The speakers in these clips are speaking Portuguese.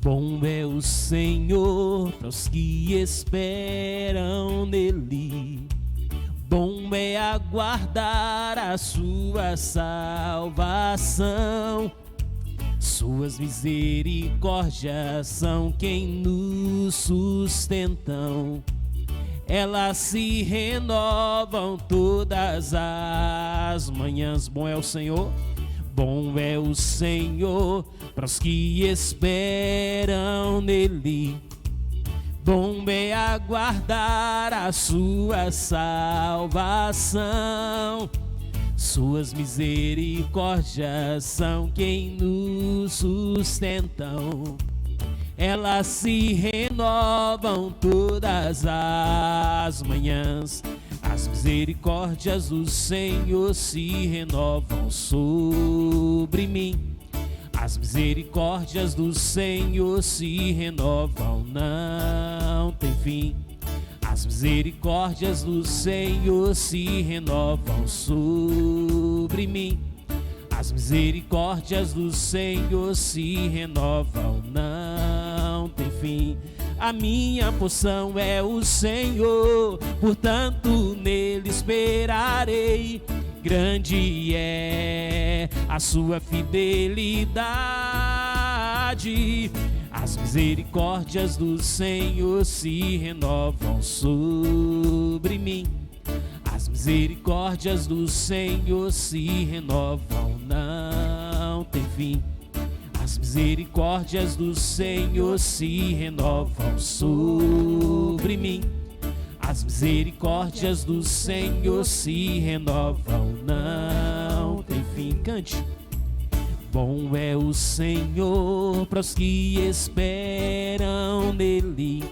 Bom é o Senhor para os que esperam nele. Bom é aguardar a sua salvação. Suas misericórdias são quem nos sustentam. Elas se renovam todas as manhãs. Bom é o Senhor, bom é o Senhor para os que esperam nele. Bom é aguardar a sua salvação. Suas misericórdias são quem nos sustentam. Elas se renovam todas as manhãs. As misericórdias do Senhor se renovam sobre mim. As misericórdias do Senhor se renovam, não tem fim. As misericórdias do Senhor se renovam sobre mim. As misericórdias do Senhor se renovam, não tem fim. A minha porção é o Senhor, portanto nele esperarei. Grande é a sua fidelidade. As misericórdias do Senhor se renovam sobre mim. As misericórdias do Senhor se renovam, não tem fim. As misericórdias do Senhor se renovam sobre mim. As misericórdias do Senhor se renovam, não tem fim. Cante. Bom é o Senhor para os que esperam nele.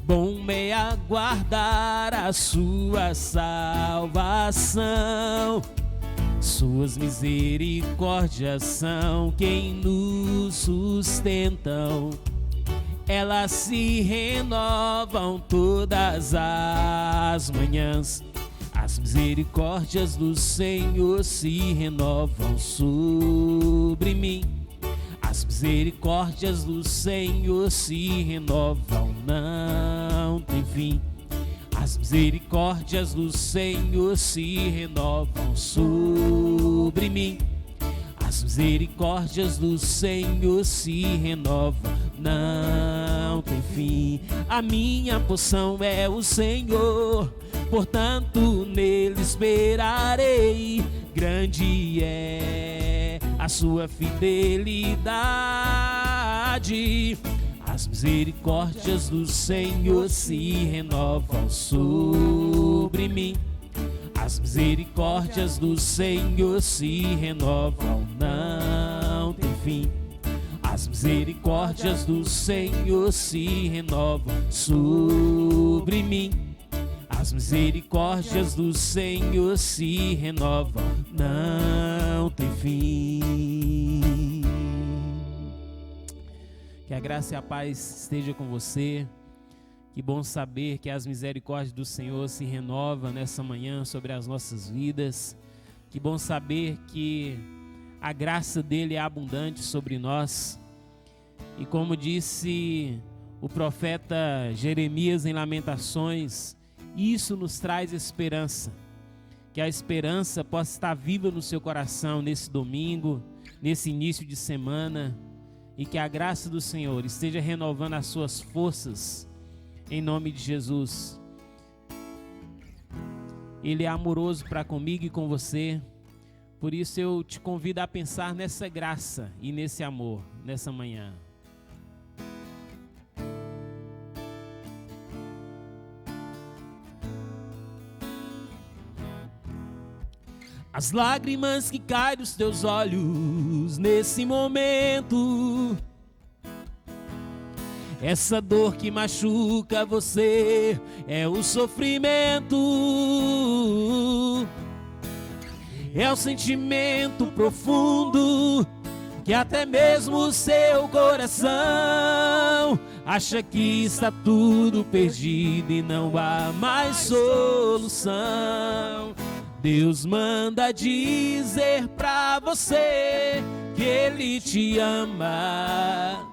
Bom é aguardar a sua salvação. Suas misericórdias são quem nos sustentam. Elas se renovam todas as manhãs. As misericórdias do Senhor se renovam sobre mim. As misericórdias do Senhor se renovam, não tem fim. As misericórdias do Senhor se renovam sobre mim. As misericórdias do Senhor se renovam, não tem fim. A minha porção é o Senhor, portanto nele esperarei. Grande é a sua fidelidade. As misericórdias do Senhor se renovam sobre mim. As misericórdias do Senhor se renovam, não tem fim. As misericórdias do Senhor se renovam sobre mim. As misericórdias do Senhor se renovam, não tem fim. Que a graça e a paz esteja com você. Que bom saber que as misericórdias do Senhor se renovam nessa manhã sobre as nossas vidas. Que bom saber que a graça dele é abundante sobre nós. E como disse o profeta Jeremias em Lamentações, isso nos traz esperança. Que a esperança possa estar viva no seu coração nesse domingo, nesse início de semana. E que a graça do Senhor esteja renovando as suas forças. Em nome de Jesus. Ele é amoroso para comigo e com você. Por isso eu te convido a pensar nessa graça e nesse amor, nessa manhã. As lágrimas que caem dos teus olhos nesse momento, essa dor que machuca você é o sofrimento, é o sentimento profundo que até mesmo o seu coração acha que está tudo perdido e não há mais solução. Deus manda dizer pra você que Ele te ama.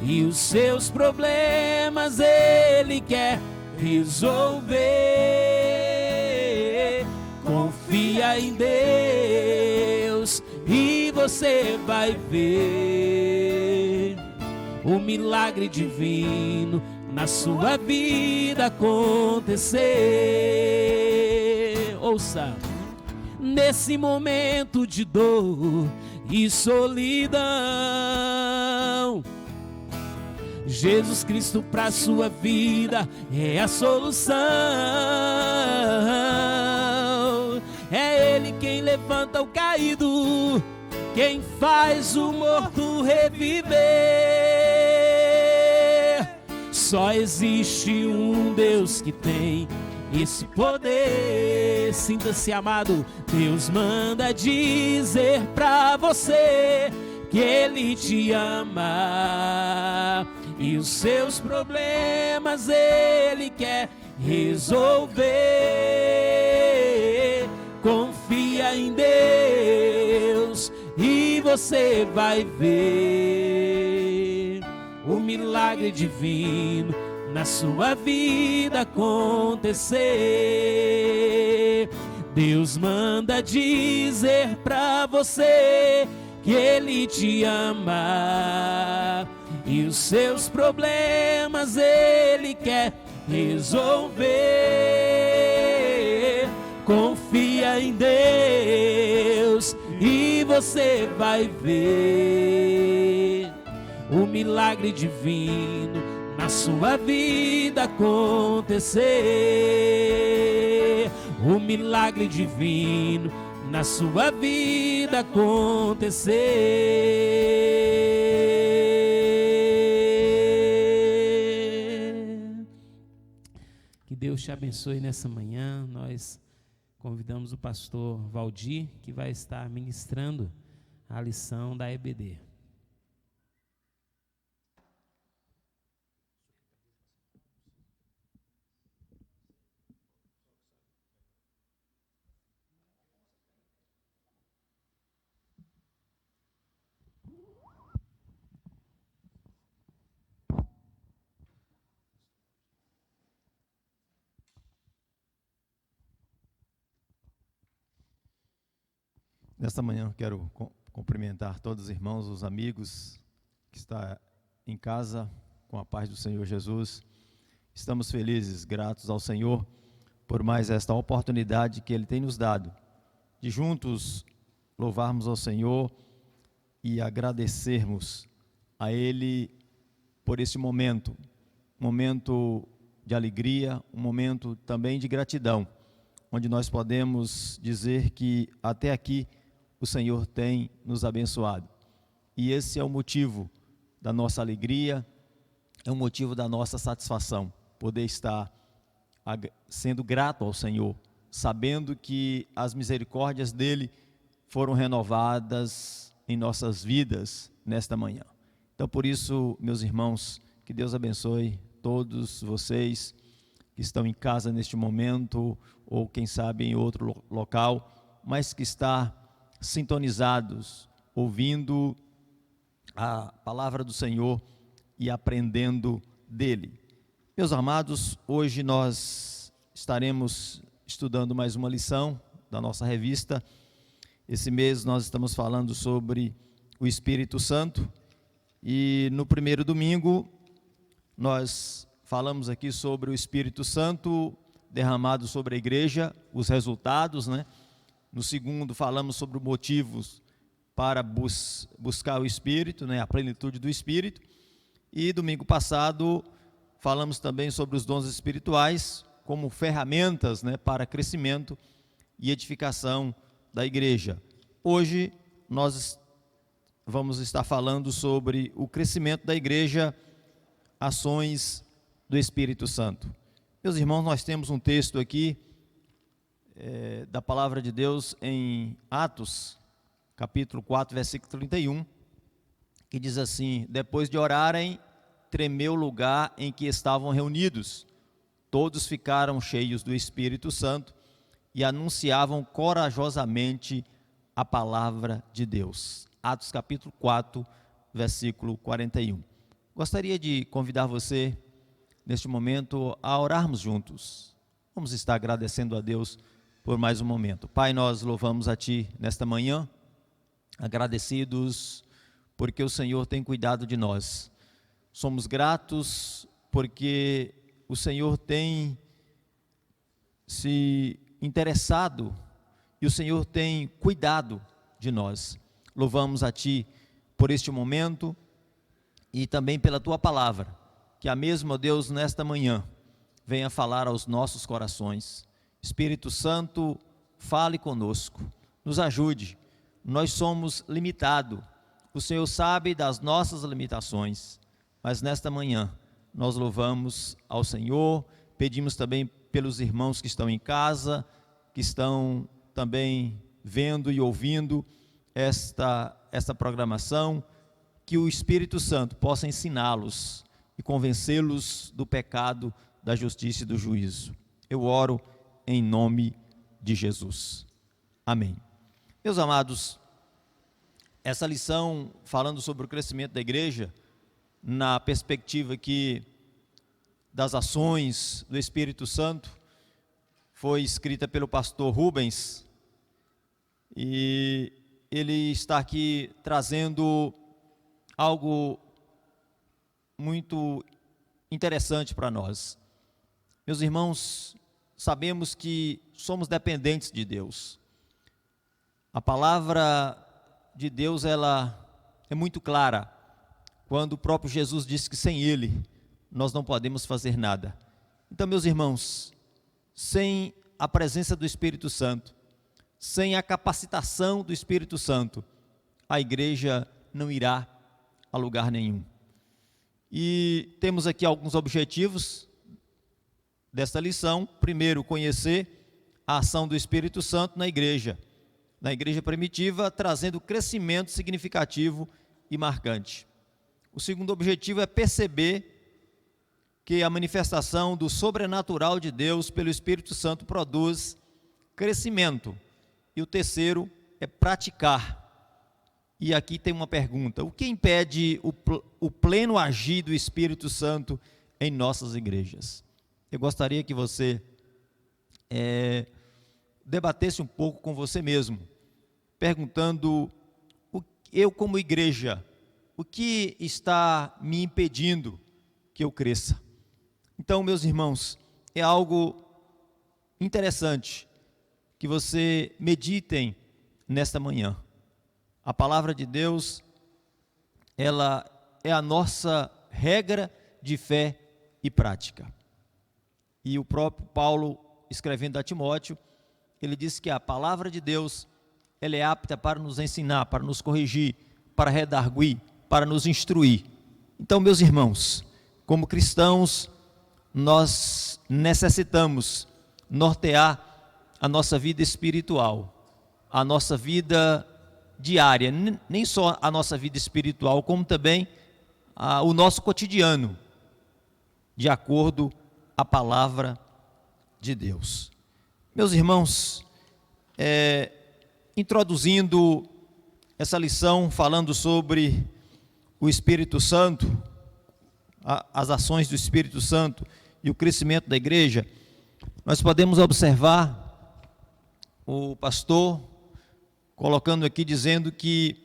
e os seus problemas Ele quer resolver. Confia em Deus e você vai ver o milagre divino na sua vida acontecer. Ouça, nesse momento de dor e solidão, Jesus Cristo para sua vida é a solução. É Ele quem levanta o caído, quem faz o morto reviver. Só existe um Deus que tem esse poder. Sinta-se amado. Deus manda dizer pra você que Ele te ama e os seus problemas Ele quer resolver. Confia em Deus e você vai ver o milagre divino na sua vida acontecer. Deus manda dizer pra você que Ele te ama e os seus problemas Ele quer resolver. Confia em Deus e você vai ver o milagre divino na sua vida acontecer. O milagre divino na sua vida acontecer. Que Deus te abençoe nessa manhã. Nós convidamos o pastor Valdir, que vai estar ministrando a lição da EBD. Nesta manhã eu quero cumprimentar todos os irmãos, os amigos que estão em casa com a paz do Senhor Jesus. Estamos felizes, gratos ao Senhor por mais esta oportunidade que Ele tem nos dado de juntos louvarmos ao Senhor e agradecermos a Ele por esse momento de alegria, um momento também de gratidão, onde nós podemos dizer que até aqui o Senhor tem nos abençoado. E esse é o motivo da nossa alegria, é o motivo da nossa satisfação, poder estar sendo grato ao Senhor, sabendo que as misericórdias dEle foram renovadas em nossas vidas nesta manhã. Então, por isso, meus irmãos, que Deus abençoe todos vocês que estão em casa neste momento, ou quem sabe em outro local, mas que está sintonizados, ouvindo a palavra do Senhor e aprendendo dele. Meus amados, hoje nós estaremos estudando mais uma lição da nossa revista. Esse mês nós estamos falando sobre o Espírito Santo, e no primeiro domingo nós falamos aqui sobre o Espírito Santo derramado sobre a igreja, os resultados, né? No segundo, falamos sobre os motivos para buscar o Espírito, né? A plenitude do Espírito. E domingo passado, falamos também sobre os dons espirituais como ferramentas, né? Para crescimento e edificação da igreja. Hoje, nós vamos estar falando sobre o crescimento da igreja, ações do Espírito Santo. Meus irmãos, nós temos um texto aqui, da palavra de Deus em Atos, capítulo 4, versículo 31, que diz assim: depois de orarem, tremeu o lugar em que estavam reunidos, todos ficaram cheios do Espírito Santo e anunciavam corajosamente a palavra de Deus. Atos capítulo 4, versículo 41. Gostaria de convidar você, neste momento, a orarmos juntos. Vamos estar agradecendo a Deus por mais um momento. Pai, nós louvamos a Ti nesta manhã, agradecidos porque o Senhor tem cuidado de nós. Somos gratos porque o Senhor tem se interessado e o Senhor tem cuidado de nós. Louvamos a Ti por este momento e também pela Tua palavra, que a mesma, Deus, nesta manhã, venha falar aos nossos corações. Espírito Santo, fale conosco, nos ajude. Nós somos limitados, o Senhor sabe das nossas limitações, mas nesta manhã nós louvamos ao Senhor, pedimos também pelos irmãos que estão em casa, que estão também vendo e ouvindo esta programação, que o Espírito Santo possa ensiná-los e convencê-los do pecado, da justiça e do juízo. Eu oro em nome de Jesus. Amém. Meus amados, essa lição falando sobre o crescimento da igreja, na perspectiva aqui das ações do Espírito Santo, foi escrita pelo pastor Rubens, e ele está aqui trazendo algo muito interessante para nós. Meus irmãos, sabemos que somos dependentes de Deus. A palavra de Deus, ela é muito clara, quando o próprio Jesus disse que sem Ele nós não podemos fazer nada. Então, meus irmãos, sem a presença do Espírito Santo, sem a capacitação do Espírito Santo, a igreja não irá a lugar nenhum. E temos aqui alguns objetivos desta lição. Primeiro, conhecer a ação do Espírito Santo na igreja primitiva, trazendo crescimento significativo e marcante. O segundo objetivo é perceber que a manifestação do sobrenatural de Deus pelo Espírito Santo produz crescimento. E o terceiro é praticar. E aqui tem uma pergunta: o que impede o pleno agir do Espírito Santo em nossas igrejas? Eu gostaria que você debatesse um pouco com você mesmo, perguntando, eu como igreja, o que está me impedindo que eu cresça? Então, meus irmãos, é algo interessante que você meditem nesta manhã. A palavra de Deus, ela é a nossa regra de fé e prática. E o próprio Paulo, escrevendo a Timóteo, ele disse que a palavra de Deus, ela é apta para nos ensinar, para nos corrigir, para redarguir, para nos instruir. Então, meus irmãos, como cristãos, nós necessitamos nortear a nossa vida espiritual, a nossa vida diária, nem só a nossa vida espiritual, como também o nosso cotidiano, de acordo com a palavra de Deus. Meus irmãos, introduzindo essa lição, falando sobre o Espírito Santo, as ações do Espírito Santo e o crescimento da igreja, nós podemos observar o pastor colocando aqui, dizendo que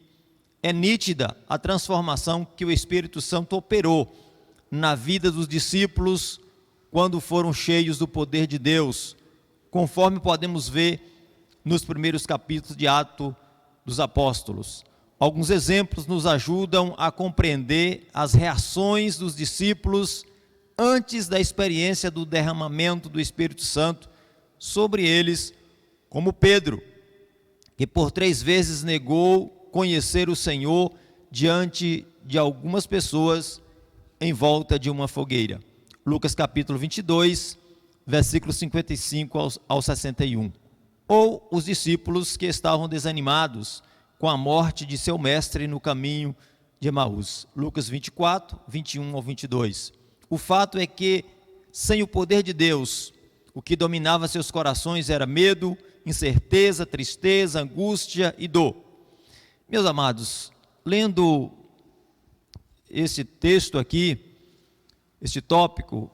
é nítida a transformação que o Espírito Santo operou na vida dos discípulos quando foram cheios do poder de Deus, conforme podemos ver nos primeiros capítulos de Atos dos Apóstolos. Alguns exemplos nos ajudam a compreender as reações dos discípulos antes da experiência do derramamento do Espírito Santo sobre eles, como Pedro, que por 3 vezes negou conhecer o Senhor diante de algumas pessoas em volta de uma fogueira. Lucas capítulo 22, versículos 55 ao 61. Ou os discípulos que estavam desanimados com a morte de seu mestre no caminho de Emaús. Lucas 24, 21 ao 22. O fato é que, sem o poder de Deus, o que dominava seus corações era medo, incerteza, tristeza, angústia e dor. Meus amados, lendo esse texto aqui, este tópico,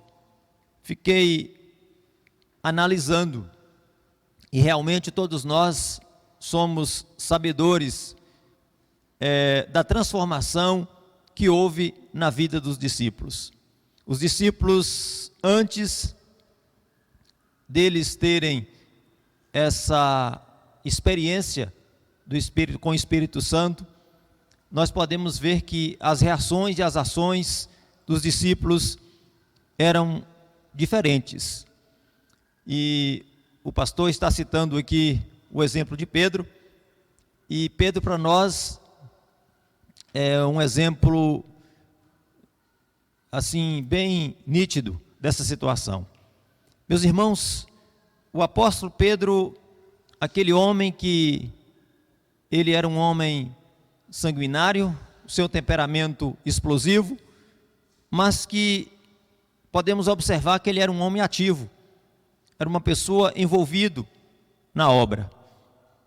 fiquei analisando, e realmente todos nós somos sabedores da transformação que houve na vida dos discípulos. Os discípulos, antes deles terem essa experiência do Espírito, com o Espírito Santo, nós podemos ver que as reações e as ações dos discípulos eram diferentes. E o pastor está citando aqui o exemplo de Pedro, e Pedro para nós é um exemplo assim bem nítido dessa situação. Meus irmãos, o apóstolo Pedro, aquele homem que ele era um homem sanguinário, seu temperamento explosivo, mas que podemos observar que ele era um homem ativo, era uma pessoa envolvido na obra.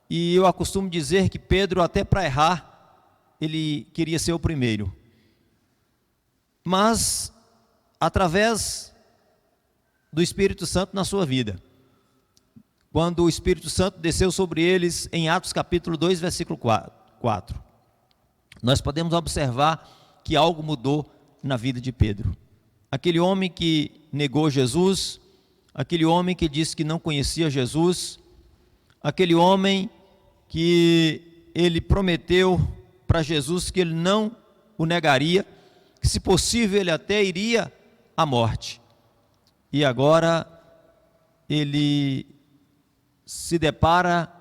E eu acostumo dizer que Pedro, até para errar, ele queria ser o primeiro. Mas, através do Espírito Santo na sua vida, quando o Espírito Santo desceu sobre eles em Atos capítulo 2, versículo 4, nós podemos observar que algo mudou na vida de Pedro. Aquele homem que negou Jesus, aquele homem que disse que não conhecia Jesus, aquele homem que ele prometeu para Jesus que ele não o negaria, que se possível ele até iria à morte. E agora ele se depara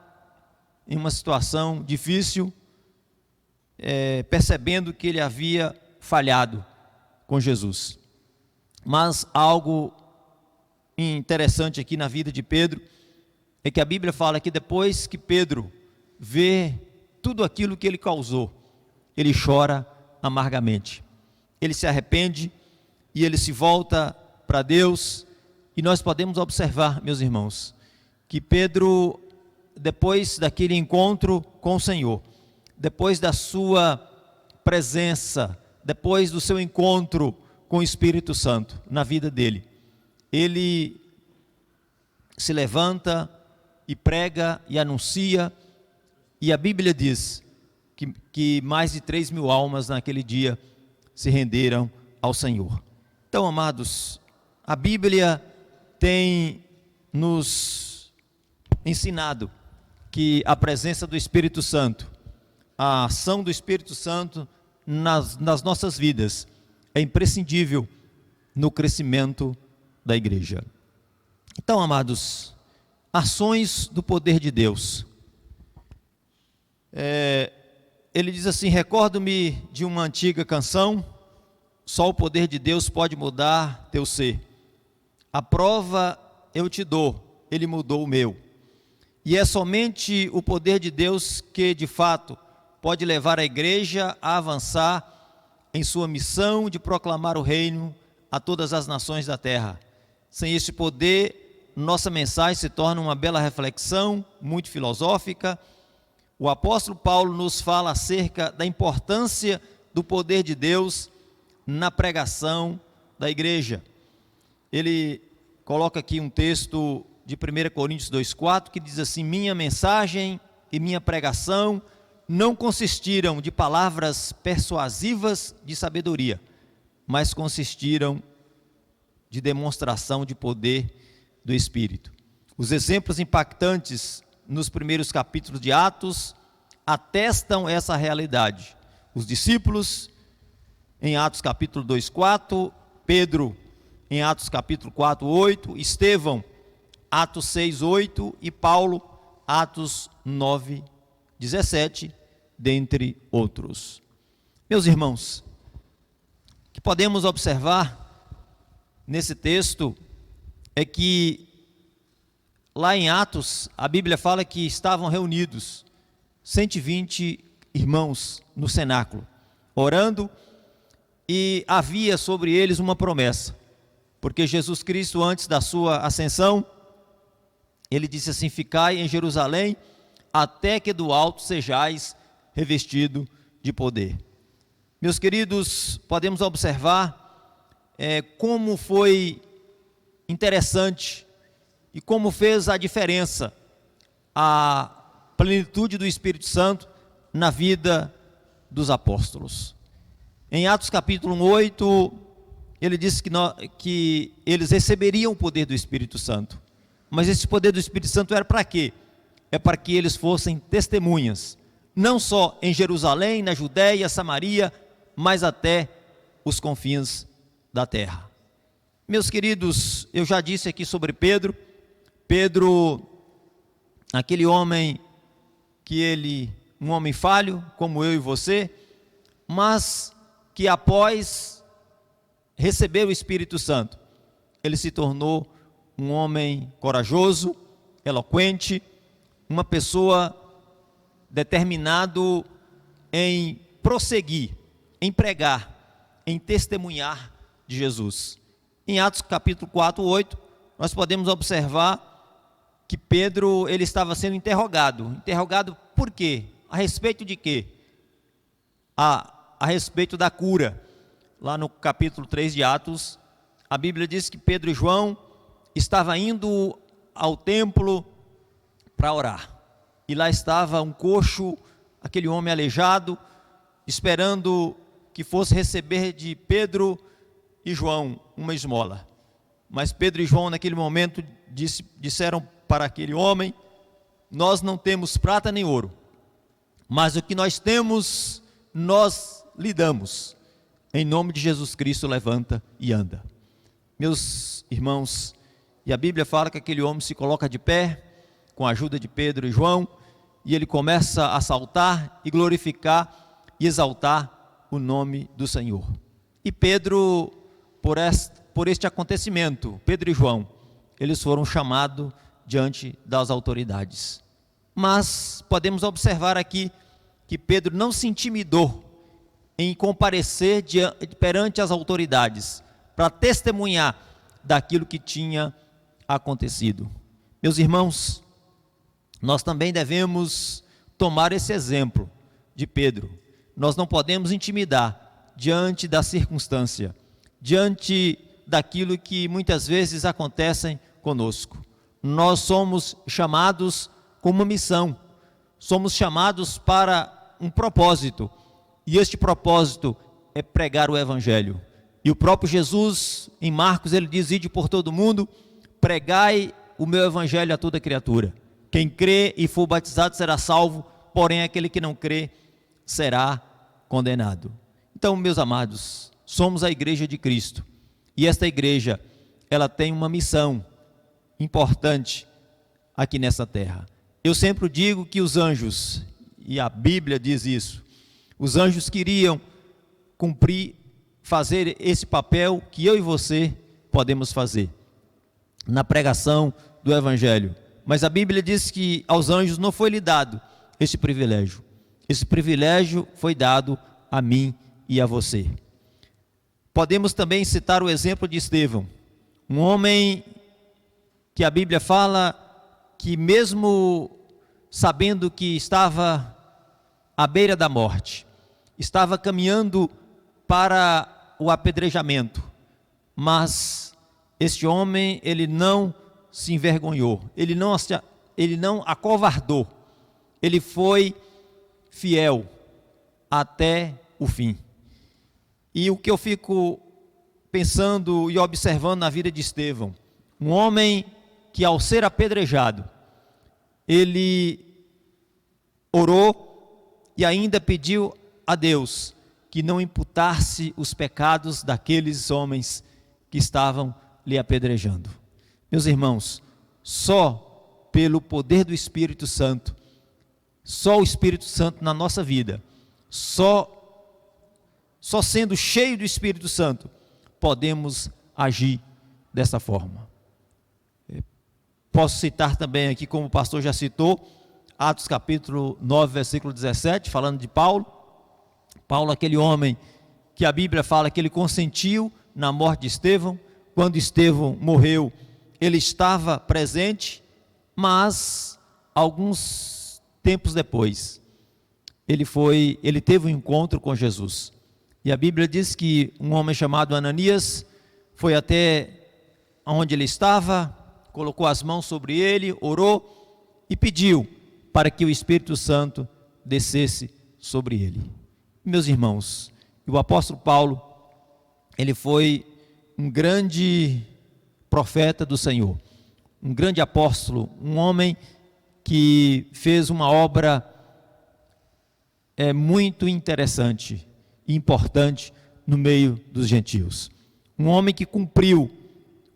em uma situação difícil, percebendo que ele havia falhado com Jesus. Mas algo interessante aqui na vida de Pedro é que a Bíblia fala que depois que Pedro vê tudo aquilo que ele causou, ele chora amargamente. Ele se arrepende e ele se volta para Deus. E nós podemos observar, meus irmãos, que Pedro, depois daquele encontro com o Senhor, depois da sua presença, depois do seu encontro com o Espírito Santo na vida dele, ele se levanta e prega e anuncia, e a Bíblia diz que mais de 3.000 almas naquele dia se renderam ao Senhor. Então, amados, a Bíblia tem nos ensinado que a presença do Espírito Santo, a ação do Espírito Santo nas nossas vidas é imprescindível no crescimento da igreja. Então, amados, ações do poder de Deus. Ele diz assim: recordo-me de uma antiga canção, só o poder de Deus pode mudar teu ser. A prova eu te dou, ele mudou o meu. E é somente o poder de Deus que, de fato, pode levar a igreja a avançar em sua missão de proclamar o reino a todas as nações da terra. Sem esse poder, nossa mensagem se torna uma bela reflexão, muito filosófica. O apóstolo Paulo nos fala acerca da importância do poder de Deus na pregação da igreja. Ele coloca aqui um texto de 1 Coríntios 2,4, que diz assim: minha mensagem e minha pregação não consistiram de palavras persuasivas de sabedoria, mas consistiram de demonstração de poder do Espírito. Os exemplos impactantes nos primeiros capítulos de Atos atestam essa realidade. Os discípulos em Atos capítulo 2:4, Pedro em Atos capítulo 4:8, Estevão Atos 6:8 e Paulo Atos 9:17, dentre outros. Meus irmãos, o que podemos observar nesse texto é que lá em Atos, a Bíblia fala que estavam reunidos 120 irmãos no cenáculo, orando, e havia sobre eles uma promessa, porque Jesus Cristo, antes da sua ascensão, ele disse assim: ficai em Jerusalém, até que do alto sejais revestido de poder. Meus queridos, podemos observar como foi interessante e como fez a diferença a plenitude do Espírito Santo na vida dos apóstolos. Em Atos capítulo 8, ele disse que eles receberiam o poder do Espírito Santo. Mas esse poder do Espírito Santo era para quê? É para que eles fossem testemunhas, não só em Jerusalém, na Judéia, Samaria, mas até os confins da terra. Meus queridos, eu já disse aqui sobre Pedro. Pedro, aquele homem um homem falho, como eu e você, mas que após receber o Espírito Santo, ele se tornou um homem corajoso, eloquente, uma pessoa determinado em prosseguir, em pregar, em testemunhar de Jesus. Em Atos capítulo 4, 8, nós podemos observar que Pedro, ele estava sendo interrogado. Interrogado por quê? A respeito de quê? A respeito da cura. Lá no capítulo 3 de Atos, a Bíblia diz que Pedro e João estavam indo ao templo para orar. E lá estava um coxo, aquele homem aleijado, esperando que fosse receber de Pedro e João uma esmola. Mas Pedro e João naquele momento disseram para aquele homem: nós não temos prata nem ouro, mas o que nós temos, nós lhe damos. Em nome de Jesus Cristo, levanta e anda. Meus irmãos, e a Bíblia fala que aquele homem se coloca de pé, com a ajuda de Pedro e João, e ele começa a saltar e glorificar e exaltar o nome do Senhor. E Pedro, por este acontecimento, Pedro e João, eles foram chamados diante das autoridades. Mas podemos observar aqui que Pedro não se intimidou em comparecer perante as autoridades para testemunhar daquilo que tinha acontecido. Meus irmãos, nós também devemos tomar esse exemplo de Pedro. Nós não podemos intimidar diante da circunstância, diante daquilo que muitas vezes acontecem conosco. Nós somos chamados com uma missão, somos chamados para um propósito, e este propósito é pregar o Evangelho. E o próprio Jesus, em Marcos, ele diz: ide por todo mundo, pregai o meu Evangelho a toda criatura. Quem crê e for batizado será salvo, porém aquele que não crê será condenado. Então, meus amados, somos a igreja de Cristo, e esta igreja, ela tem uma missão importante aqui nessa terra. Eu sempre digo que os anjos, e a Bíblia diz isso, os anjos queriam fazer esse papel que eu e você podemos fazer na pregação do Evangelho. Mas a Bíblia diz que aos anjos não foi lhe dado esse privilégio. Esse privilégio foi dado a mim e a você. Podemos também citar o exemplo de Estevão, um homem que a Bíblia fala que mesmo sabendo que estava à beira da morte, estava caminhando para o apedrejamento, mas este homem, ele não se envergonhou, ele não acovardou, ele foi fiel até o fim. E o que eu fico pensando e observando na vida de Estevão, um homem que ao ser apedrejado, ele orou e ainda pediu a Deus que não imputasse os pecados daqueles homens que estavam lhe apedrejando. Meus irmãos, só pelo poder do Espírito Santo, só o Espírito Santo na nossa vida, só sendo cheio do Espírito Santo, podemos agir dessa forma. Posso citar também aqui, como o pastor já citou, Atos capítulo 9, versículo 17, falando de Paulo. Paulo, aquele homem que a Bíblia fala que ele consentiu na morte de Estevão. Quando Estevão morreu, ele estava presente, mas alguns tempos depois, ele teve um encontro com Jesus. E a Bíblia diz que um homem chamado Ananias foi até onde ele estava, colocou as mãos sobre ele, orou e pediu para que o Espírito Santo descesse sobre ele. Meus irmãos, o apóstolo Paulo, ele foi um grande profeta do Senhor, um grande apóstolo, um homem que fez uma obra muito interessante e importante no meio dos gentios. Um homem que cumpriu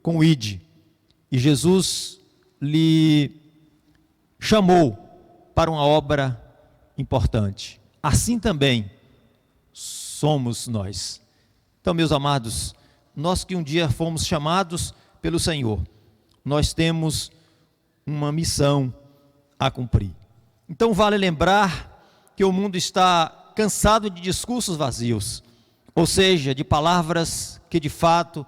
com o ID, e Jesus lhe chamou para uma obra importante. Assim também somos nós. Então, meus amados, nós que um dia fomos chamados pelo Senhor, nós temos uma missão a cumprir. Então, vale lembrar que o mundo está cansado de discursos vazios, ou seja, de palavras que de fato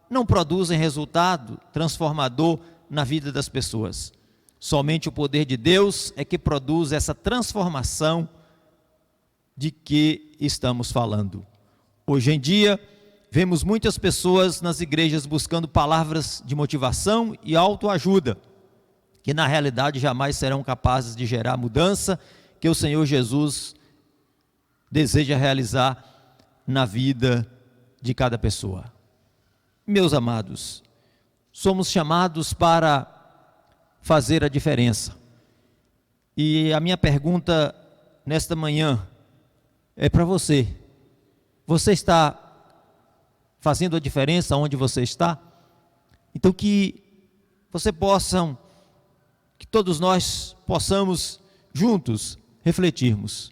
não produzem resultado transformador na vida das pessoas. Somente o poder de Deus é que produz essa transformação de que estamos falando. Hoje em dia, vemos muitas pessoas nas igrejas buscando palavras de motivação e autoajuda, que na realidade jamais serão capazes de gerar a mudança que o Senhor Jesus deseja realizar na vida de cada pessoa. Meus amados, somos chamados para fazer a diferença. E a minha pergunta nesta manhã é para você. Você está fazendo a diferença onde você está? Então que todos nós possamos juntos refletirmos.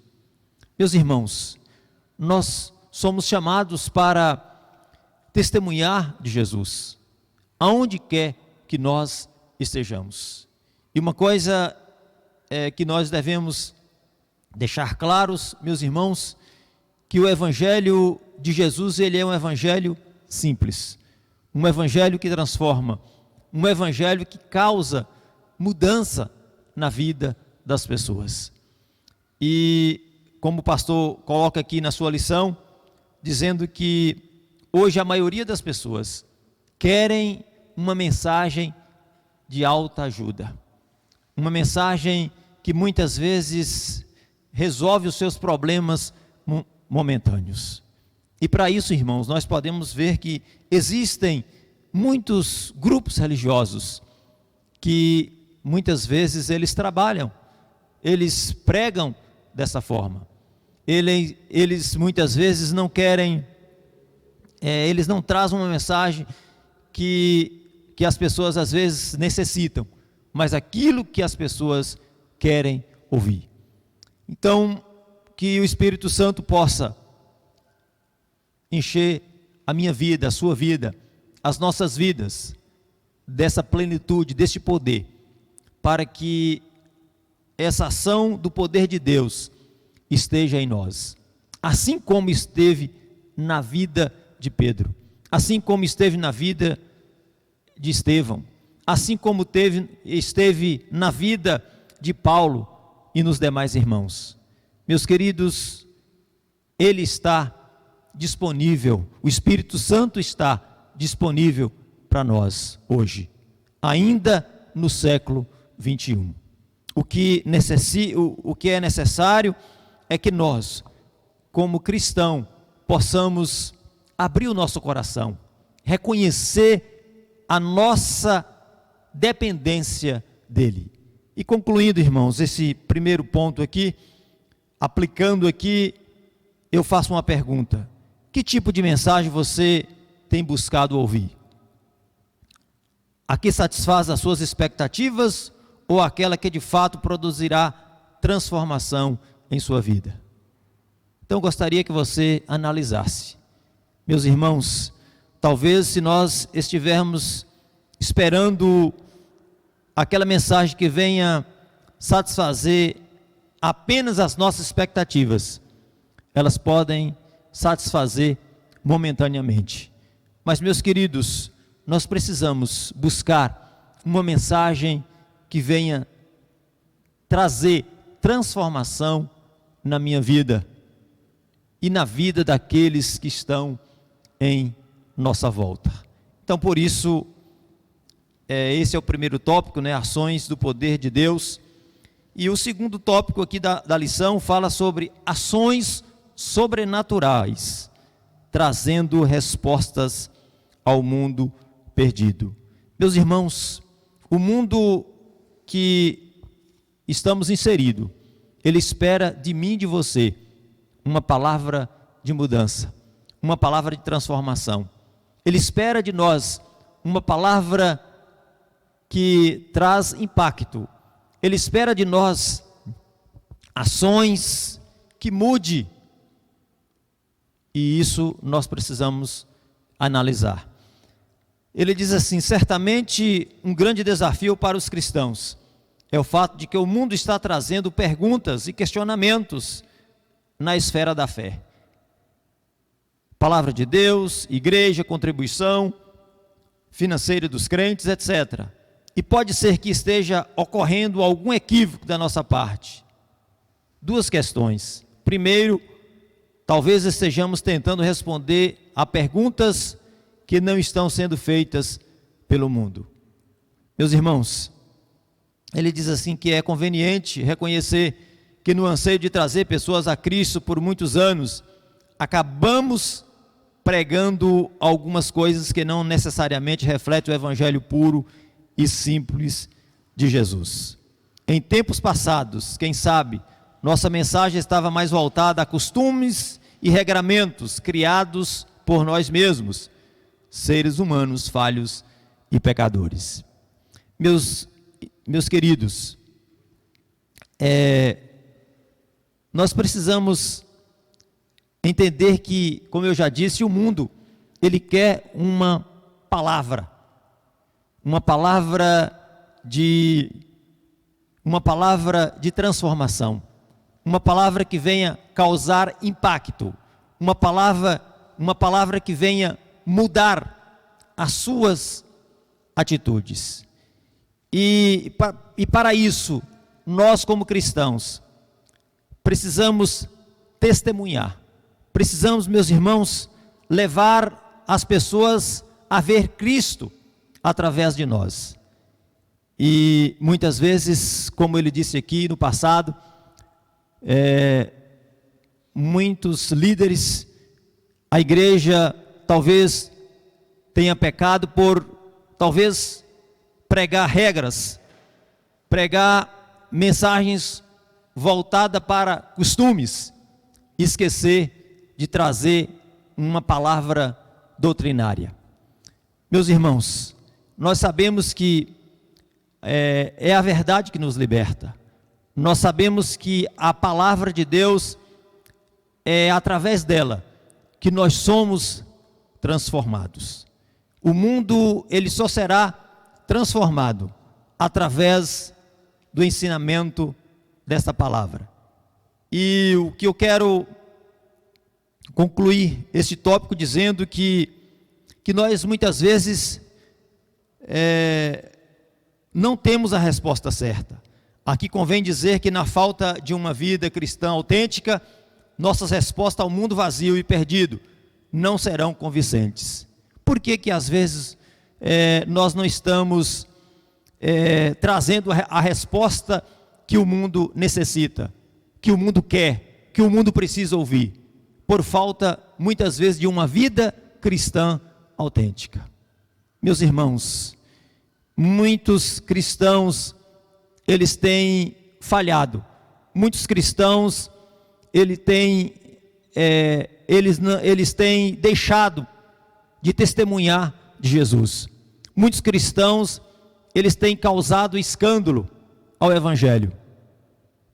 Meus irmãos, nós somos chamados para testemunhar de Jesus, aonde quer que nós estejamos. E uma coisa que nós devemos deixar claros, meus irmãos, que o Evangelho de Jesus, ele é um Evangelho simples, um Evangelho que transforma, um Evangelho que causa mudança na vida das pessoas. E como o pastor coloca aqui na sua lição, dizendo que hoje a maioria das pessoas querem uma mensagem de alta ajuda, uma mensagem que muitas vezes resolve os seus problemas momentâneos. E para isso, irmãos, nós podemos ver que existem muitos grupos religiosos que muitas vezes eles trabalham, eles pregam dessa forma. Eles muitas vezes não querem, eles não trazem uma mensagem que as pessoas às vezes necessitam, mas aquilo que as pessoas querem ouvir. Então, que o Espírito Santo possa encher a minha vida, a sua vida, as nossas vidas, dessa plenitude, deste poder, para que essa ação do poder de Deus esteja em nós, assim como esteve na vida de Pedro, assim como esteve na vida de Estevão, assim como esteve na vida de Paulo e nos demais irmãos. Meus queridos, Ele está disponível, o Espírito Santo está disponível para nós hoje, ainda no século 21. O que é necessário é que nós, como cristãos, possamos abrir o nosso coração, reconhecer a nossa dependência dEle. E concluindo, irmãos, esse primeiro ponto aqui, aplicando aqui, eu faço uma pergunta: que tipo de mensagem você tem buscado ouvir? A que satisfaz as suas expectativas ou aquela que de fato produzirá transformação em sua vida? Então eu gostaria que você analisasse. Meus irmãos, talvez se nós estivermos esperando aquela mensagem que venha satisfazer apenas as nossas expectativas, elas podem satisfazer momentaneamente. Mas, meus queridos, nós precisamos buscar uma mensagem que venha trazer transformação na minha vida, e na vida daqueles que estão em nossa volta. Então, por isso, esse é o primeiro tópico, né? Ações do poder de Deus. E o segundo tópico aqui da lição fala sobre ações sobrenaturais, trazendo respostas ao mundo perdido. Meus irmãos, o mundo que estamos inseridos, ele espera de mim e de você uma palavra de mudança, uma palavra de transformação. Ele espera de nós uma palavra que traz impacto. Ele espera de nós ações que mude. E isso nós precisamos analisar. Ele diz assim: certamente um grande desafio para os cristãos é o fato de que o mundo está trazendo perguntas e questionamentos na esfera da fé. Palavra de Deus, igreja, contribuição financeira dos crentes, etc. E pode ser que esteja ocorrendo algum equívoco da nossa parte. Duas questões. Primeiro, talvez estejamos tentando responder a perguntas que não estão sendo feitas pelo mundo. Meus irmãos, ele diz assim que é conveniente reconhecer que no anseio de trazer pessoas a Cristo por muitos anos, acabamos pregando algumas coisas que não necessariamente refletem o evangelho puro e simples de Jesus. Em tempos passados, quem sabe, nossa mensagem estava mais voltada a costumes e regramentos criados por nós mesmos, seres humanos falhos e pecadores. Meus queridos, nós precisamos entender que, como eu já disse, o mundo, ele quer uma palavra de transformação, uma palavra que venha causar impacto, uma palavra que venha mudar as suas atitudes. E para isso, nós como cristãos, precisamos testemunhar, precisamos, meus irmãos, levar as pessoas a ver Cristo através de nós. E muitas vezes, como ele disse aqui no passado, muitos líderes, a igreja talvez tenha pecado por talvez pregar regras, pregar mensagens voltadas para costumes, esquecer de trazer uma palavra doutrinária. Meus irmãos, nós sabemos que é a verdade que nos liberta. Nós sabemos que a palavra de Deus é através dela que nós somos transformados. O mundo, ele só será transformado através do ensinamento dessa palavra. E o que eu quero concluir este tópico dizendo que nós muitas vezes não temos a resposta certa. Aqui convém dizer que na falta de uma vida cristã autêntica, nossas respostas ao mundo vazio e perdido não serão convincentes. Por que às vezes nós não estamos trazendo a resposta que o mundo necessita, que o mundo quer, que o mundo precisa ouvir? Por falta, muitas vezes, de uma vida cristã autêntica. Meus irmãos, muitos cristãos, eles têm falhado. Muitos cristãos, eles têm deixado de testemunhar de Jesus. Muitos cristãos, eles têm causado escândalo ao Evangelho.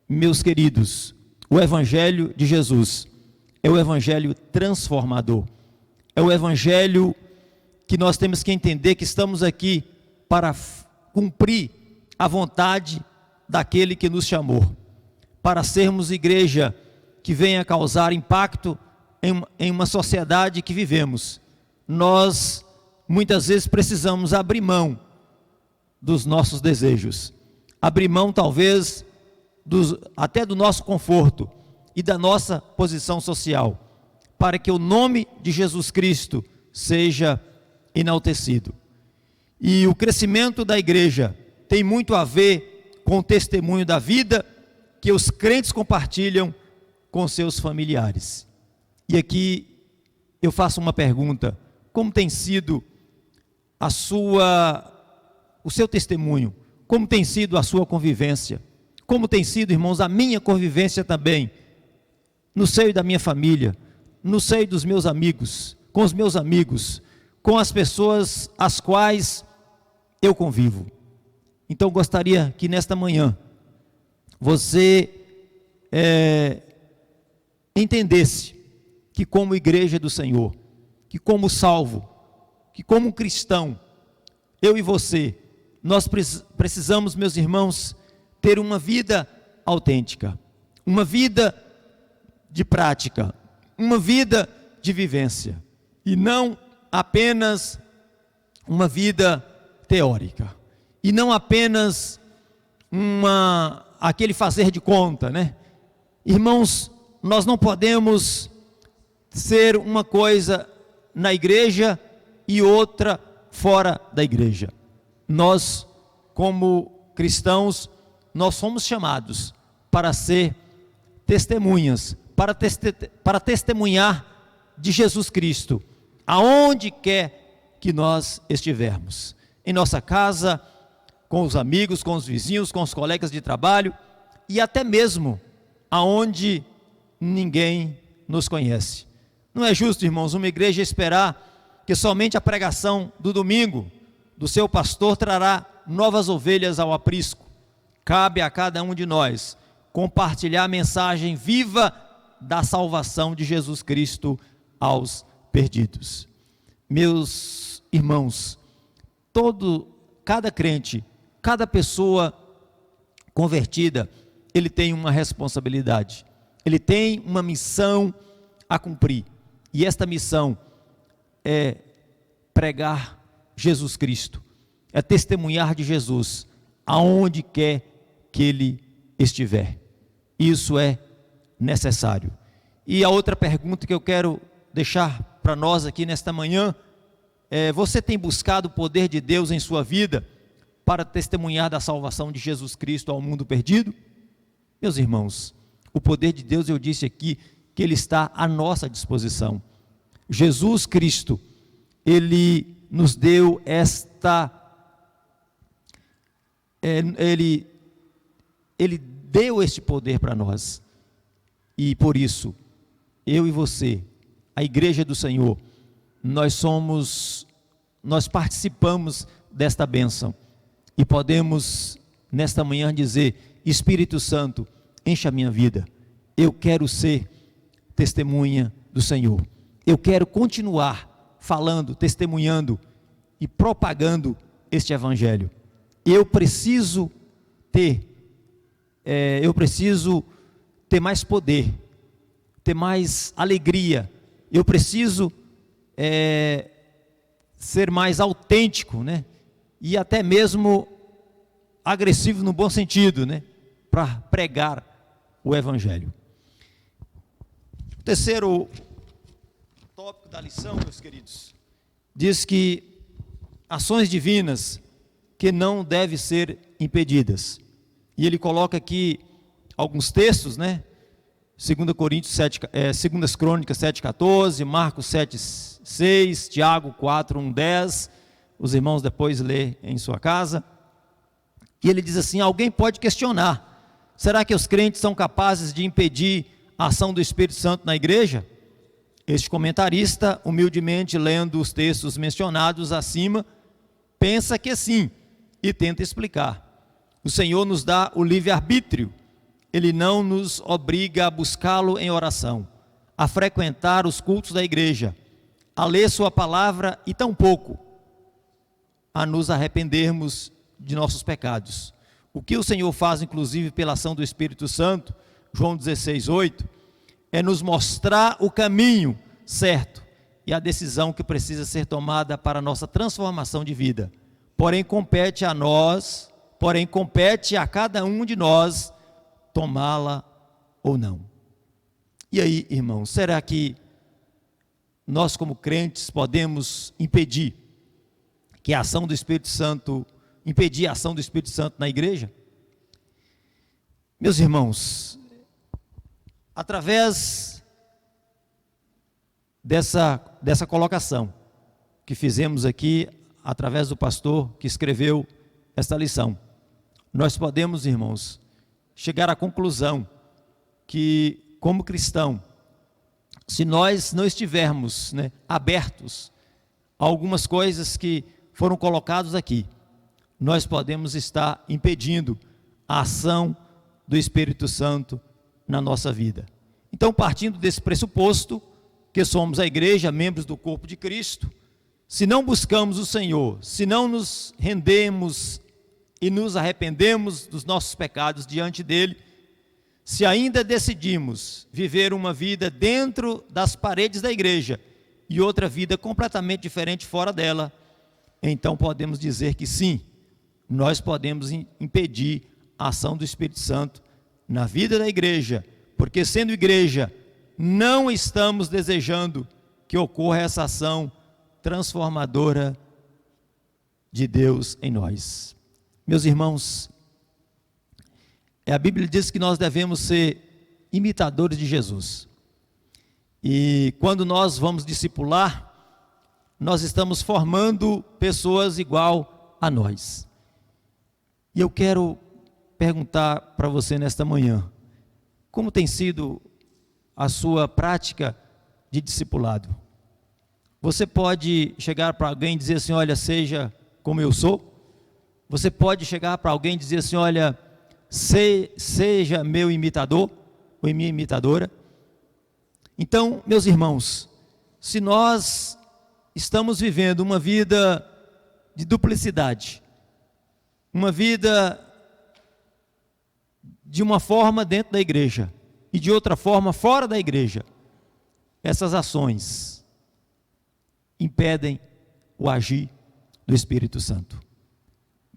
Meus queridos, o Evangelho de Jesus é o Evangelho transformador. É o Evangelho que nós temos que entender que estamos aqui para cumprir a vontade daquele que nos chamou, para sermos igreja que venha causar impacto em uma sociedade que vivemos. Nós muitas vezes precisamos abrir mão dos nossos desejos, abrir mão talvez até do nosso conforto e da nossa posição social, para que o nome de Jesus Cristo seja enaltecido. E o crescimento da igreja tem muito a ver com o testemunho da vida que os crentes compartilham com seus familiares. E aqui eu faço uma pergunta: como tem sido o seu testemunho? Como tem sido a sua convivência? Como tem sido, irmãos, a minha convivência também, no seio da minha família, no seio dos meus amigos, com os meus amigos, com as pessoas às quais eu convivo. Então gostaria que nesta manhã você entendesse que como igreja do Senhor, que como salvo, que como cristão, eu e você, nós precisamos, meus irmãos, ter uma vida autêntica, uma vida de prática, uma vida de vivência, e não apenas uma vida teórica, e não apenas aquele fazer de conta, né? Irmãos, nós não podemos ser uma coisa na igreja e outra fora da igreja. Nós, como cristãos, nós somos chamados para ser testemunhas, para testemunhar de Jesus Cristo, aonde quer que nós estivermos, em nossa casa, com os amigos, com os vizinhos, com os colegas de trabalho, e até mesmo aonde ninguém nos conhece. Não é justo, irmãos, uma igreja esperar que somente a pregação do domingo do seu pastor trará novas ovelhas ao aprisco. Cabe a cada um de nós compartilhar a mensagem viva da salvação de Jesus Cristo aos perdidos. Meus irmãos, cada crente, cada pessoa convertida, ele tem uma responsabilidade, ele tem uma missão a cumprir, e esta missão é pregar Jesus Cristo, é testemunhar de Jesus aonde quer que ele estiver. Isso é necessário. E a outra pergunta que eu quero deixar para nós aqui nesta manhã é: você tem buscado o poder de Deus em sua vida para testemunhar da salvação de Jesus Cristo ao mundo perdido? Meus irmãos, o poder de Deus, eu disse aqui, que ele está à nossa disposição. Jesus Cristo, ele nos deu ele deu este poder para nós, e por isso, eu e você, a igreja do Senhor, nós participamos desta bênção, e podemos nesta manhã dizer: Espírito Santo, enche a minha vida, eu quero ser testemunha do Senhor, eu quero continuar falando, testemunhando e propagando este evangelho. Eu preciso ter mais poder, ter mais alegria, eu preciso ser mais autêntico, né? E até mesmo agressivo no bom sentido, né? Para pregar o evangelho. O terceiro tópico da lição, meus queridos, diz que ações divinas que não devem ser impedidas. E ele coloca aqui alguns textos, né? 2 Crônicas 7,14, Marcos 7,6, Tiago 4,1,10. Os irmãos depois lê em sua casa. E ele diz assim: alguém pode questionar: será que os crentes são capazes de impedir a ação do Espírito Santo na igreja? Este comentarista, humildemente lendo os textos mencionados acima, pensa que sim, e tenta explicar. O Senhor nos dá o livre-arbítrio, ele não nos obriga a buscá-lo em oração, a frequentar os cultos da igreja, a ler sua palavra e tampouco a nos arrependermos de nossos pecados. O que o Senhor faz, inclusive pela ação do Espírito Santo, João 16:8, é nos mostrar o caminho certo e a decisão que precisa ser tomada para a nossa transformação de vida. Porém compete a cada um de nós tomá-la ou não. E aí, irmãos, será que nós como crentes podemos impedir que a ação do Espírito Santo, impedir a ação do Espírito Santo na igreja? Meus irmãos, através dessa colocação que fizemos aqui, através do pastor que escreveu esta lição, nós podemos, irmãos, chegar à conclusão que, como cristão, se nós não estivermos, abertos a algumas coisas que foram colocadas aqui, nós podemos estar impedindo a ação do Espírito Santo na nossa vida. Então, partindo desse pressuposto, que somos a igreja, membros do corpo de Cristo, se não buscamos o Senhor, se não nos rendemos e nos arrependemos dos nossos pecados diante dele, se ainda decidimos viver uma vida dentro das paredes da igreja e outra vida completamente diferente fora dela, então podemos dizer que sim, nós podemos impedir a ação do Espírito Santo na vida da igreja, porque sendo igreja, não estamos desejando que ocorra essa ação transformadora de Deus em nós. Meus irmãos, a Bíblia diz que nós devemos ser imitadores de Jesus. E quando nós vamos discipular, nós estamos formando pessoas igual a nós. E eu quero perguntar para você nesta manhã, como tem sido a sua prática de discipulado? Você pode chegar para alguém e dizer assim, olha, seja como eu sou? Você pode chegar para alguém e dizer assim, olha, seja meu imitador ou minha imitadora? Então, meus irmãos, se nós estamos vivendo uma vida de duplicidade, uma vida de uma forma dentro da igreja e de outra forma fora da igreja, essas ações impedem o agir do Espírito Santo.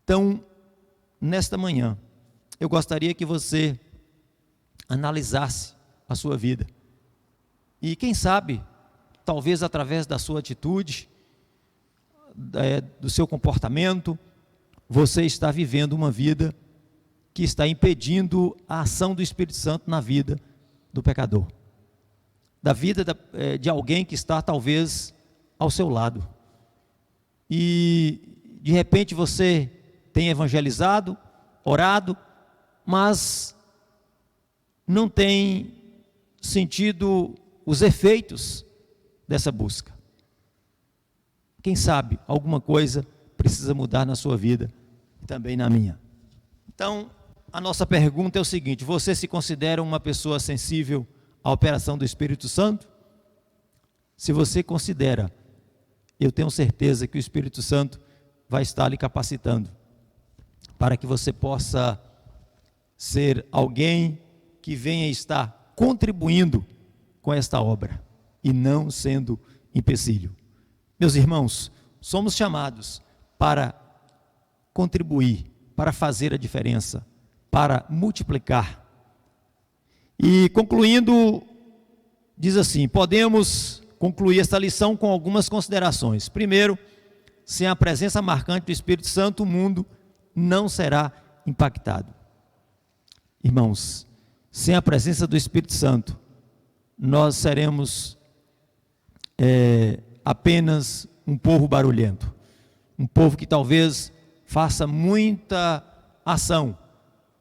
Então, nesta manhã, eu gostaria que você analisasse a sua vida. E quem sabe, talvez através da sua atitude, do seu comportamento, você está vivendo uma vida que está impedindo a ação do Espírito Santo na vida do pecador. Da vida de alguém que está talvez ao seu lado. E de repente você tem evangelizado, orado, mas não tem sentido os efeitos dessa busca. Quem sabe alguma coisa precisa mudar na sua vida e também na minha. Então, a nossa pergunta é o seguinte: você se considera uma pessoa sensível à operação do Espírito Santo? Se você considera, eu tenho certeza que o Espírito Santo vai estar lhe capacitando para que você possa ser alguém que venha estar contribuindo com esta obra e não sendo empecilho. Meus irmãos, somos chamados para contribuir, para fazer a diferença, para multiplicar. E concluindo, diz assim, podemos concluir esta lição com algumas considerações. Primeiro, sem a presença marcante do Espírito Santo, o mundo não será impactado. Irmãos, sem a presença do Espírito Santo, nós seremos apenas um povo barulhento, um povo que talvez faça muita ação,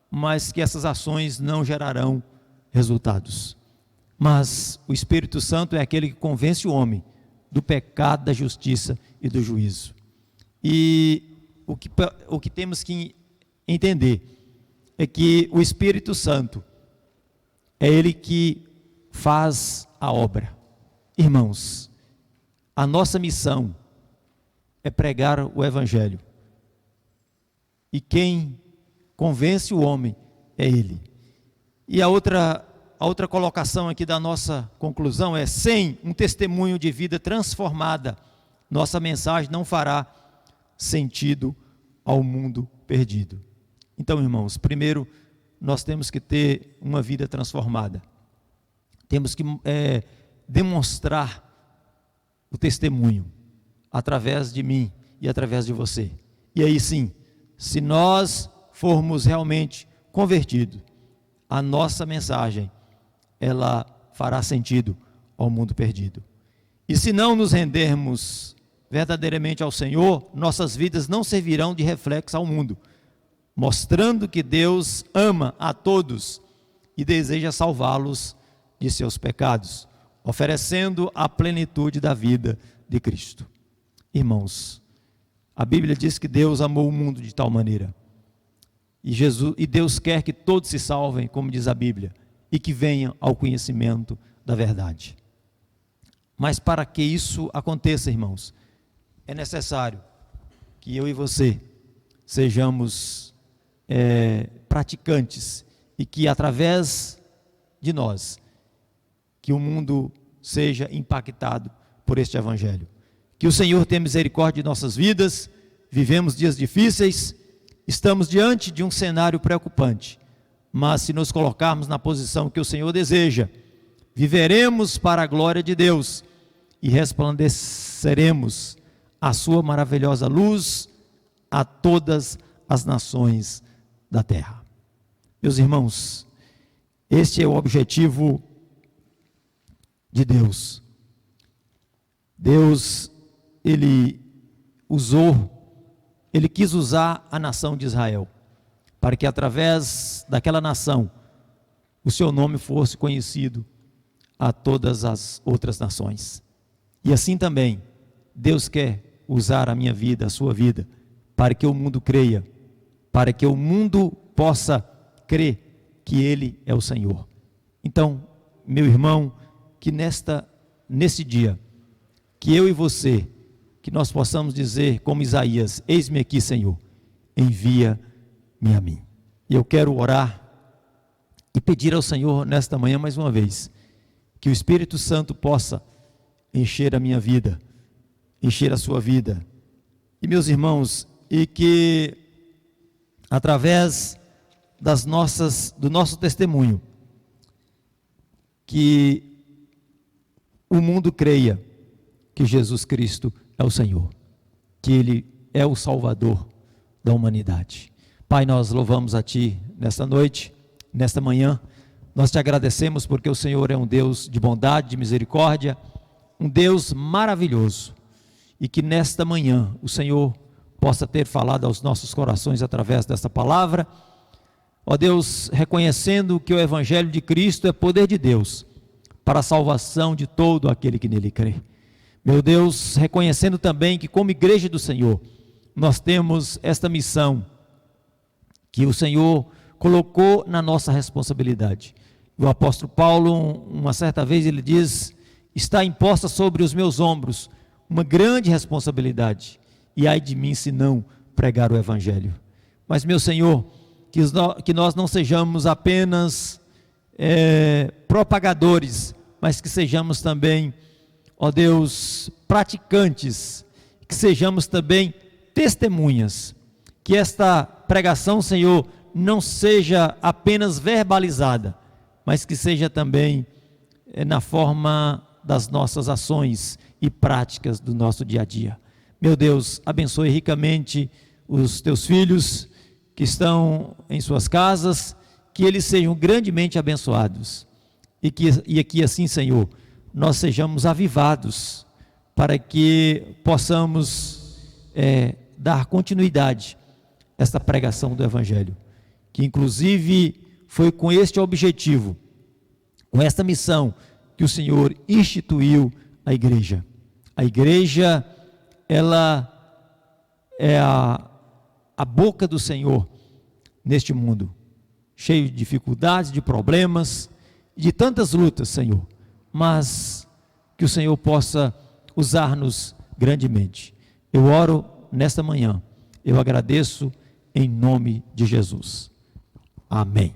mas que essas ações não gerarão resultados. Mas o Espírito Santo é aquele que convence o homem do pecado, da justiça e do juízo. E o que temos que entender é que o Espírito Santo é ele que faz a obra. Irmãos, a nossa missão é pregar o Evangelho. E quem convence o homem é ele. E a outra colocação aqui da nossa conclusão é: sem um testemunho de vida transformada, nossa mensagem não fará sentido ao mundo perdido. Então, irmãos, primeiro nós temos que ter uma vida transformada. Temos que demonstrar o testemunho através de mim e através de você. E aí sim, se nós formos realmente convertidos, a nossa mensagem, ela fará sentido ao mundo perdido. E se não nos rendermos verdadeiramente ao Senhor, nossas vidas não servirão de reflexo ao mundo, mostrando que Deus ama a todos e deseja salvá-los de seus pecados, oferecendo a plenitude da vida de Cristo. Irmãos, a Bíblia diz que Deus amou o mundo de tal maneira, e Deus quer que todos se salvem, como diz a Bíblia, e que venham ao conhecimento da verdade. Mas para que isso aconteça, irmãos, é necessário que eu e você sejamos praticantes, e que através de nós, que o mundo seja impactado por este evangelho. Que o Senhor tenha misericórdia de nossas vidas. Vivemos dias difíceis, estamos diante de um cenário preocupante, mas se nos colocarmos na posição que o Senhor deseja, viveremos para a glória de Deus e resplandeceremos a sua maravilhosa luz a todas as nações da terra. Meus irmãos, este é o objetivo de Deus. Deus, Ele quis usar a nação de Israel, para que através daquela nação, o seu nome fosse conhecido a todas as outras nações. E assim também, Deus quer usar a minha vida, a sua vida, para que o mundo creia, para que o mundo possa crer que Ele é o Senhor. Então, meu irmão, que nesse dia, que eu e você, que nós possamos dizer como Isaías: eis-me aqui, Senhor, envia-me a mim. E eu quero orar e pedir ao Senhor nesta manhã mais uma vez, que o Espírito Santo possa encher a minha vida, encher a sua vida. E meus irmãos, e que através do nosso testemunho, que o mundo creia que Jesus Cristo é o Senhor, que Ele é o Salvador da humanidade. Pai, nós louvamos a Ti nesta noite, nesta manhã. Nós Te agradecemos porque o Senhor é um Deus de bondade, de misericórdia, um Deus maravilhoso, e que nesta manhã o Senhor possa ter falado aos nossos corações através desta palavra. Ó Deus, reconhecendo que o Evangelho de Cristo é poder de Deus para a salvação de todo aquele que nele crê. Meu Deus, reconhecendo também que como igreja do Senhor, nós temos esta missão que o Senhor colocou na nossa responsabilidade. O apóstolo Paulo, uma certa vez, ele diz: está imposta sobre os meus ombros uma grande responsabilidade, e ai de mim se não pregar o Evangelho. Mas, meu Senhor, que nós não sejamos apenas propagadores, mas que sejamos também, ó Deus, praticantes, que sejamos também testemunhas, que esta pregação, Senhor, não seja apenas verbalizada, mas que seja também na forma das nossas ações e práticas do nosso dia a dia. Meu Deus, abençoe ricamente os Teus filhos que estão em suas casas, que eles sejam grandemente abençoados, e que assim, Senhor, nós sejamos avivados, para que possamos dar continuidade a esta pregação do Evangelho, que inclusive foi com este objetivo, com esta missão, que o Senhor instituiu a igreja. A igreja, ela é a boca do Senhor neste mundo, cheio de dificuldades, de problemas, de tantas lutas, Senhor, mas que o Senhor possa usar-nos grandemente. Eu oro nesta manhã, eu agradeço em nome de Jesus. Amém.